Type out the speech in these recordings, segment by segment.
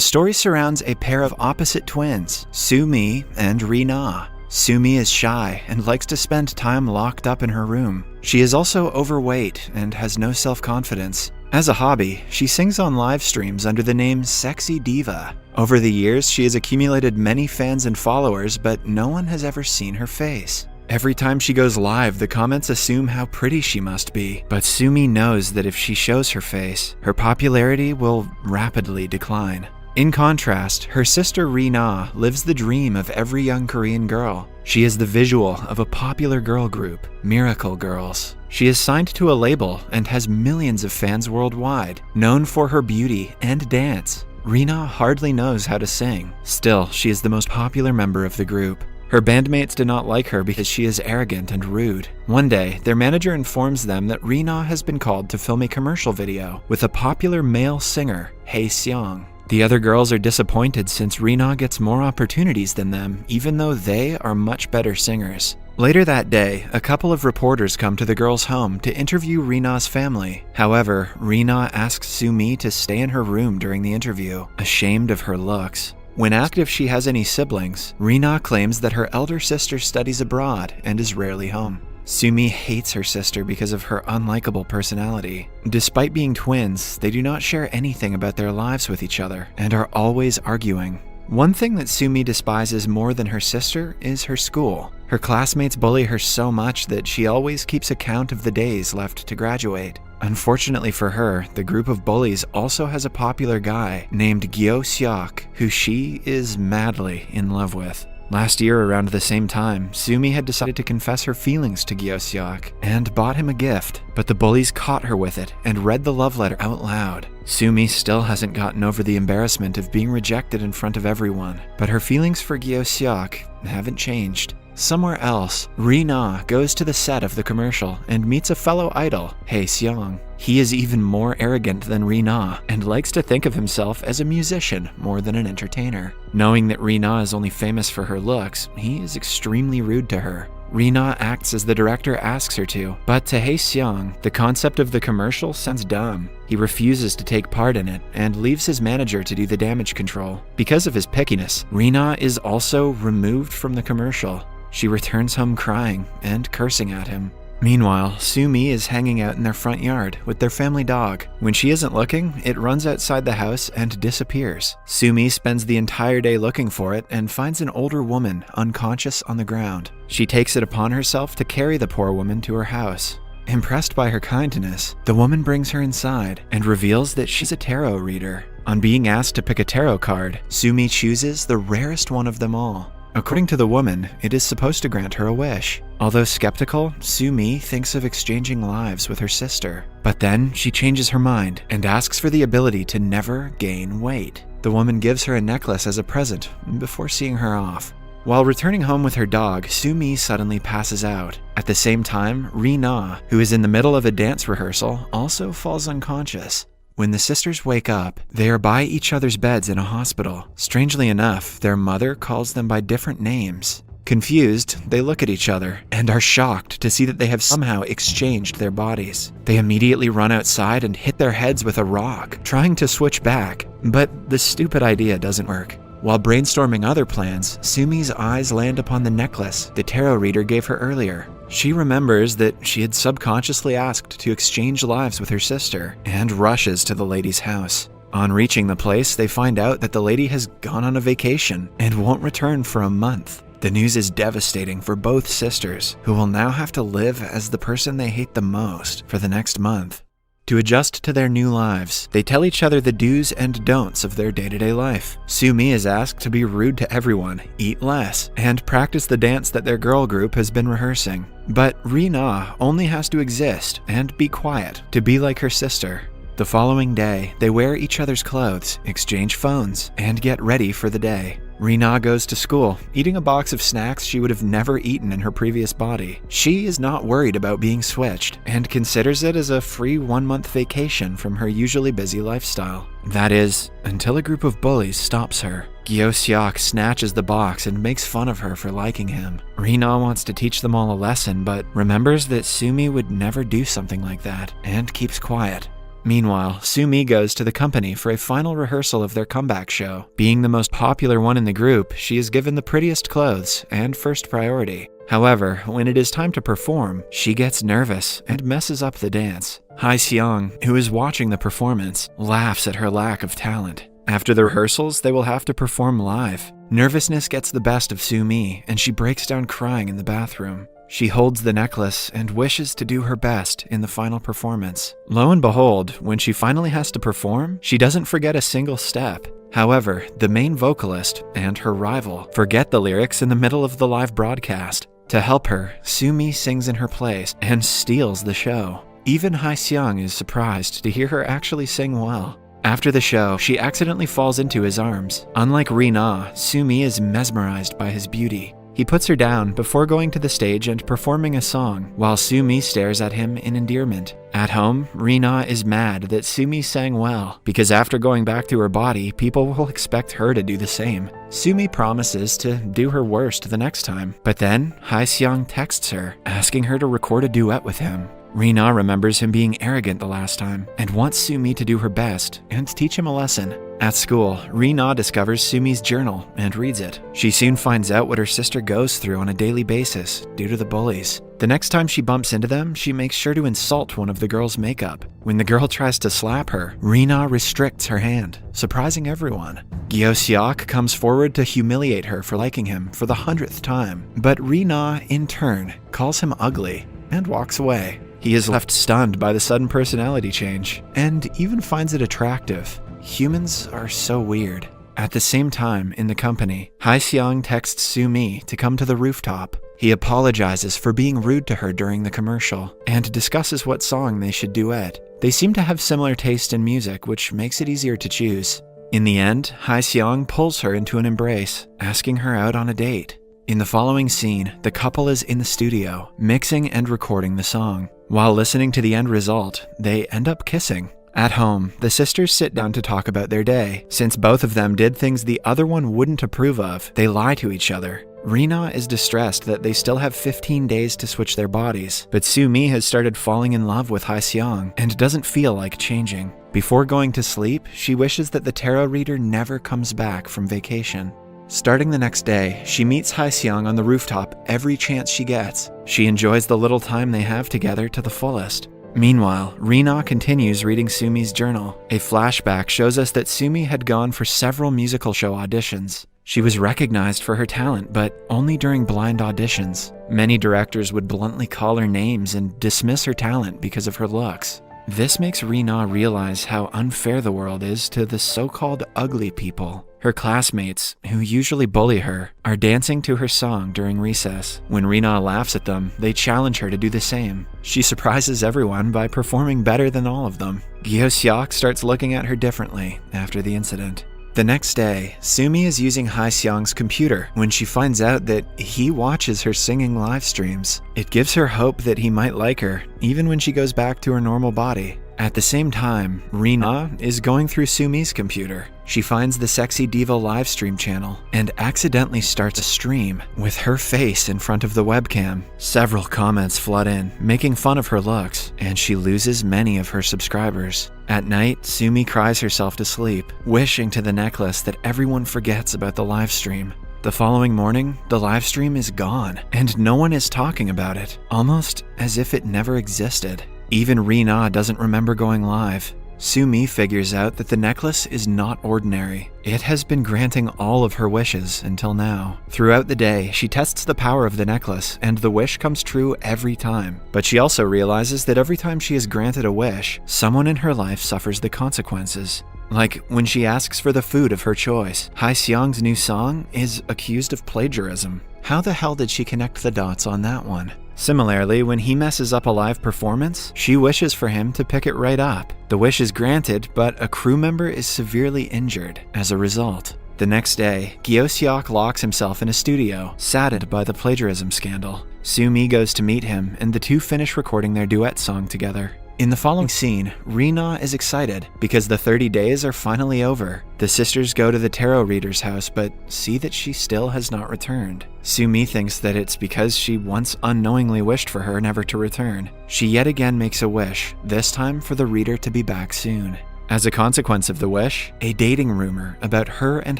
The story surrounds a pair of opposite twins, Sumi and Rina. Sumi is shy and likes to spend time locked up in her room. She is also overweight and has no self-confidence. As a hobby, she sings on live streams under the name Sexy Diva. Over the years, she has accumulated many fans and followers, but no one has ever seen her face. Every time she goes live, the comments assume how pretty she must be, but Sumi knows that if she shows her face, her popularity will rapidly decline. In contrast, her sister Rina lives the dream of every young Korean girl. She is the visual of a popular girl group, Miracle Girls. She is signed to a label and has millions of fans worldwide, known for her beauty and dance. Rina hardly knows how to sing. Still, she is the most popular member of the group. Her bandmates do not like her because she is arrogant and rude. One day, their manager informs them that Rina has been called to film a commercial video with a popular male singer, Hae Seong. The other girls are disappointed since Rina gets more opportunities than them, even though they are much better singers. Later that day, a couple of reporters come to the girls' home to interview Rina's family. However, Rina asks Sumi to stay in her room during the interview, ashamed of her looks. When asked if she has any siblings, Rina claims that her elder sister studies abroad and is rarely home. Sumi hates her sister because of her unlikable personality. Despite being twins, they do not share anything about their lives with each other and are always arguing. One thing that Sumi despises more than her sister is her school. Her classmates bully her so much that she always keeps account of the days left to graduate. Unfortunately for her, the group of bullies also has a popular guy named Gyo Seok, who she is madly in love with. Last year, around the same time, Sumi had decided to confess her feelings to Gyo Seok and bought him a gift, but the bullies caught her with it and read the love letter out loud. Sumi still hasn't gotten over the embarrassment of being rejected in front of everyone, but her feelings for Gyo Seok haven't changed. Somewhere else, Rina goes to the set of the commercial and meets a fellow idol, Hae Seong. He is even more arrogant than Rina and likes to think of himself as a musician more than an entertainer. Knowing that Rina is only famous for her looks, he is extremely rude to her. Rina acts as the director asks her to, but to Hae Seong, the concept of the commercial sounds dumb. He refuses to take part in it and leaves his manager to do the damage control. Because of his pickiness, Rina is also removed from the commercial. She returns home crying and cursing at him. Meanwhile, Sumi is hanging out in their front yard with their family dog. When she isn't looking, it runs outside the house and disappears. Sumi spends the entire day looking for it and finds an older woman unconscious on the ground. She takes it upon herself to carry the poor woman to her house. Impressed by her kindness, the woman brings her inside and reveals that she's a tarot reader. On being asked to pick a tarot card, Sumi chooses the rarest one of them all. According to the woman, it is supposed to grant her a wish. Although skeptical, Sumi thinks of exchanging lives with her sister. But then she changes her mind and asks for the ability to never gain weight. The woman gives her a necklace as a present before seeing her off. While returning home with her dog, Sumi suddenly passes out. At the same time, Rina, who is in the middle of a dance rehearsal, also falls unconscious. When the sisters wake up, they are by each other's beds in a hospital. Strangely enough, their mother calls them by different names. Confused, they look at each other and are shocked to see that they have somehow exchanged their bodies. They immediately run outside and hit their heads with a rock, trying to switch back, but the stupid idea doesn't work. While brainstorming other plans, Sumi's eyes land upon the necklace the tarot reader gave her earlier. She remembers that she had subconsciously asked to exchange lives with her sister and rushes to the lady's house. On reaching the place, they find out that the lady has gone on a vacation and won't return for a month. The news is devastating for both sisters, who will now have to live as the person they hate the most for the next month. To adjust to their new lives, they tell each other the do's and don'ts of their day-to-day life. Sumi is asked to be rude to everyone, eat less, and practice the dance that their girl group has been rehearsing. But Rina only has to exist and be quiet to be like her sister. The following day, they wear each other's clothes, exchange phones, and get ready for the day. Rina goes to school, eating a box of snacks she would have never eaten in her previous body. She is not worried about being switched, and considers it as a free 1-month vacation from her usually busy lifestyle. That is, until a group of bullies stops her. Gyo Seok snatches the box and makes fun of her for liking him. Rina wants to teach them all a lesson, but remembers that Sumi would never do something like that, and keeps quiet. Meanwhile, Sumi goes to the company for a final rehearsal of their comeback show. Being the most popular one in the group, she is given the prettiest clothes and first priority. However, when it is time to perform, she gets nervous and messes up the dance. Ha-seong, who is watching the performance, laughs at her lack of talent. After the rehearsals, they will have to perform live. Nervousness gets the best of Sumi, and she breaks down crying in the bathroom. She holds the necklace and wishes to do her best in the final performance. Lo and behold, when she finally has to perform, she doesn't forget a single step. However, the main vocalist and her rival forget the lyrics in the middle of the live broadcast. To help her, Sumi sings in her place and steals the show. Even Ha-seong is surprised to hear her actually sing well. After the show, she accidentally falls into his arms. Unlike Rina, Sumi is mesmerized by his beauty. He puts her down before going to the stage and performing a song, while Sumi stares at him in endearment. At home, Rina is mad that Sumi sang well, because after going back to her body, people will expect her to do the same. Sumi promises to do her worst the next time, but then Ha-seong texts her, asking her to record a duet with him. Rina remembers him being arrogant the last time, and wants Sumi to do her best and teach him a lesson. At school, Rina discovers Sumi's journal and reads it. She soon finds out what her sister goes through on a daily basis due to the bullies. The next time she bumps into them, she makes sure to insult one of the girls' makeup. When the girl tries to slap her, Rina restricts her hand, surprising everyone. Gyo-seok comes forward to humiliate her for liking him for the 100th time, but Rina, in turn, calls him ugly and walks away. He is left stunned by the sudden personality change, and even finds it attractive. Humans are so weird. At the same time, in the company, Ha-seong texts Sumi to come to the rooftop. He apologizes for being rude to her during the commercial, and discusses what song they should duet. They seem to have similar taste in music, which makes it easier to choose. In the end, Ha-seong pulls her into an embrace, asking her out on a date. In the following scene, the couple is in the studio, mixing and recording the song. While listening to the end result, they end up kissing. At home, the sisters sit down to talk about their day. Since both of them did things the other one wouldn't approve of, they lie to each other. Rina is distressed that they still have 15 days to switch their bodies, but Sumi has started falling in love with Ha-seong and doesn't feel like changing. Before going to sleep, she wishes that the tarot reader never comes back from vacation. Starting the next day, she meets Ha-seong on the rooftop every chance she gets. She enjoys the little time they have together to the fullest. Meanwhile, Rina continues reading Sumi's journal. A flashback shows us that Sumi had gone for several musical show auditions. She was recognized for her talent, but only during blind auditions. Many directors would bluntly call her names and dismiss her talent because of her looks. This makes Rina realize how unfair the world is to the so-called ugly people. Her classmates, who usually bully her, are dancing to her song during recess. When Rina laughs at them, they challenge her to do the same. She surprises everyone by performing better than all of them. Gyo-seok starts looking at her differently after the incident. The next day, Sumi is using Ha-seong's computer when she finds out that he watches her singing live streams. It gives her hope that he might like her, even when she goes back to her normal body. At the same time, Rina is going through Sumi's computer. She finds the Sexy Diva livestream channel and accidentally starts a stream with her face in front of the webcam. Several comments flood in, making fun of her looks, and she loses many of her subscribers. At night, Sumi cries herself to sleep, wishing to the necklace that everyone forgets about the livestream. The following morning, the livestream is gone, and no one is talking about it, almost as if it never existed. Even Rina doesn't remember going live. Sumi figures out that the necklace is not ordinary. It has been granting all of her wishes until now. Throughout the day, she tests the power of the necklace, and the wish comes true every time. But she also realizes that every time she is granted a wish, someone in her life suffers the consequences. Like when she asks for the food of her choice. Ha-seong's new song is accused of plagiarism. How the hell did she connect the dots on that one? Similarly, when he messes up a live performance, she wishes for him to pick it right up. The wish is granted, but a crew member is severely injured as a result. The next day, Gyo-seok locks himself in a studio, saddened by the plagiarism scandal. Sumi goes to meet him, and the two finish recording their duet song together. In the following scene, Rina is excited because the 30 days are finally over. The sisters go to the tarot reader's house but see that she still has not returned. Sumi thinks that it's because she once unknowingly wished for her never to return. She yet again makes a wish, this time for the reader to be back soon. As a consequence of the wish, a dating rumor about her and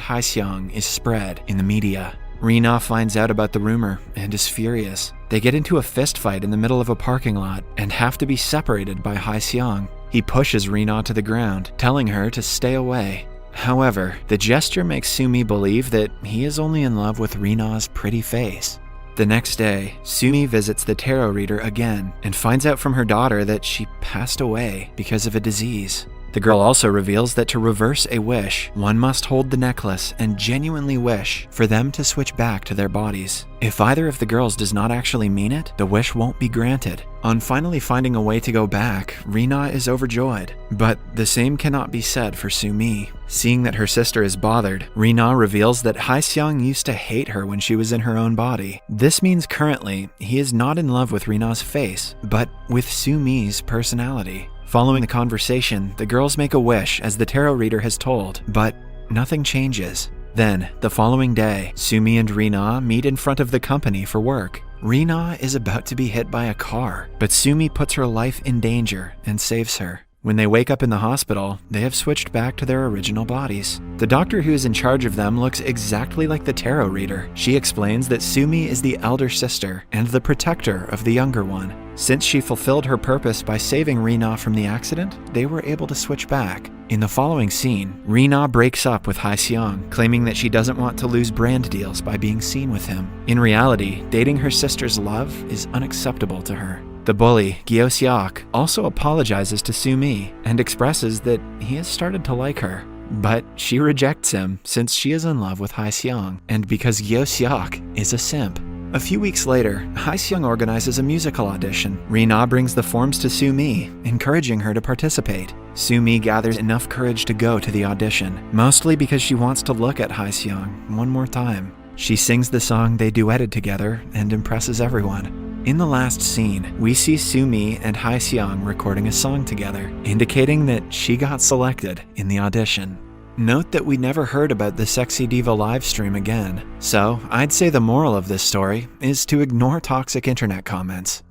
Hyeseong is spread in the media. Rina finds out about the rumor and is furious. They get into a fist fight in the middle of a parking lot and have to be separated by Hyeseong. He pushes Rina to the ground, telling her to stay away. However, the gesture makes Sumi believe that he is only in love with Rina's pretty face. The next day, Sumi visits the tarot reader again and finds out from her daughter that she passed away because of a disease. The girl also reveals that to reverse a wish, one must hold the necklace and genuinely wish for them to switch back to their bodies. If either of the girls does not actually mean it, the wish won't be granted. On finally finding a way to go back, Rina is overjoyed. But the same cannot be said for Sumi. Seeing that her sister is bothered, Rina reveals that Hyeseong used to hate her when she was in her own body. This means currently, he is not in love with Rina's face, but with Sumi's personality. Following the conversation, the girls make a wish as the tarot reader has told, but nothing changes. Then, the following day, Sumi and Rina meet in front of the company for work. Rina is about to be hit by a car, but Sumi puts her life in danger and saves her. When they wake up in the hospital, they have switched back to their original bodies. The doctor who is in charge of them looks exactly like the tarot reader. She explains that Sumi is the elder sister and the protector of the younger one. Since she fulfilled her purpose by saving Rina from the accident, they were able to switch back. In the following scene, Rina breaks up with Hyeseong, claiming that she doesn't want to lose brand deals by being seen with him. In reality, dating her sister's love is unacceptable to her. The bully, Gyeosyeok, also apologizes to Sumi and expresses that he has started to like her. But she rejects him since she is in love with Hyeseong and because Gyeosyeok is a simp. A few weeks later, Hyeseong organizes a musical audition. Rina brings the forms to Sumi, encouraging her to participate. Sumi gathers enough courage to go to the audition, mostly because she wants to look at Hyeseong one more time. She sings the song they duetted together and impresses everyone. In the last scene, we see Sumi and Hyeseong recording a song together, indicating that she got selected in the audition. Note that we never heard about the Sexy Diva livestream again, so I'd say the moral of this story is to ignore toxic internet comments.